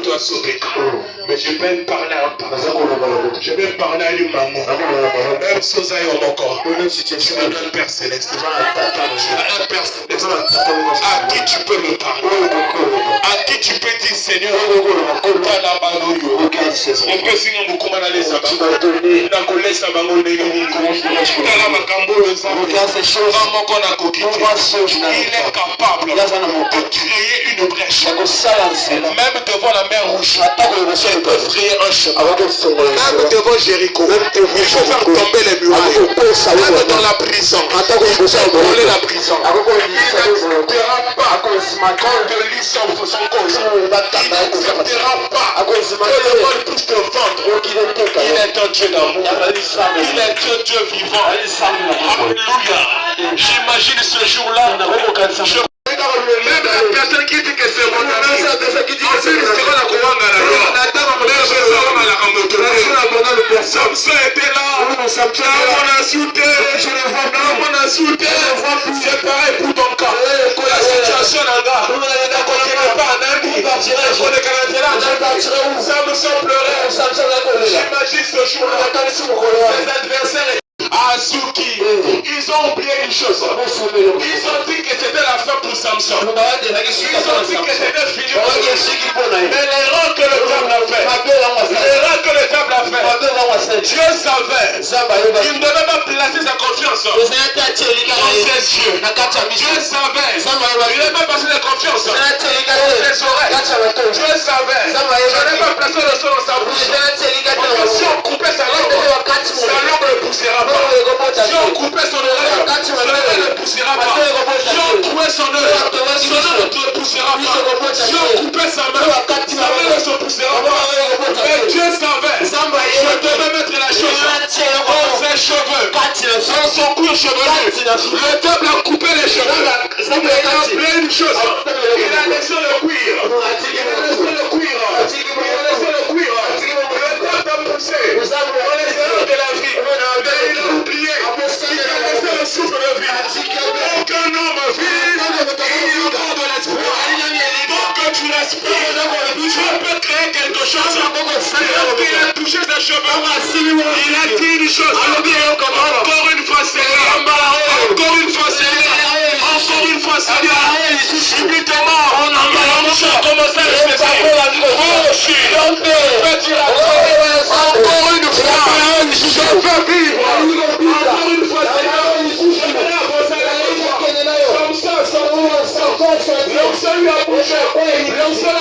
toi sauver. Mais je vais parler à un papa. Je vais parler à une maman. Même sans aïe au mon corps. Tu as un Père Céleste. Tu as un Père Céleste. À qui tu peux me parler? À qui tu peux dire Seigneur? On peut signer mon commandant les sabbats. Na kolesa bango ndenge nini. Tala makambo nzambe. Vraiment qu'on a coquille. Il est capable de créer une brèche. Même devant la mer rouge, il peut créer un chemin. Même devant Jéricho, il faut faire tomber les murailles. Même dans la prison, il faut brûler la prison. Il n'acceptera pas quand de lit son cause. Il n'acceptera pas que le monde puisse te vendre. Il est un Dieu d'amour. Il est un Dieu vivant. Alléluia. J'imagine ce jour-là. Même la personne qui dit que c'est mon ami, Samson était là, on a insulté, c'est pareil pour ton cas. La situation là-bas, tu n'es pas un ami, Samson pleurait. J'imagine ce jour-là, ses adversaires. Azuki, ils ont oublié une chose. Ils ont dit que c'était la fin pour Samson. Ils ont dit que c'était fini. Mais l'erreur que le diable a fait, Dieu savait. Il ne devait pas placer sa confiance dans ses yeux. Dieu savait. Il ne devait pas placer sa confiance dans ses oreilles. Dieu savait. Il ne devait pas placer le son dans sa bouche. Parce que si on coupait sa langue ne poussera pas. Si on coupait son oreille ne poussera pas. Si on trouait son oreille ne poussera pas. Si on coupait sa main ne se poussera pas. Mais Dieu savait. Je devais mettre la chose dans ses cheveux, dans son cuir chevelu. Le diable a coupé les cheveux. Il a appelé une chose. Il a laissé le cuir. Le diable a poussé dans les erreurs de la vie. Mais il a oublié. Il a laissé le souffle de vie. Aucun homme vit. Il y a encore de l'espoir. Donc que tu respires, tu peux créer quelque chose. Il a touché ses cheveux. Il a dit une chose. Encore une fois, Seigneur. Encore une fois, Seigneur. Encore une fois, Seigneur. Subitement, on a commencé à respecter. Encore une fois, je veux vivre. Encore une fois, Seigneur. Comme ça, lui a bougé.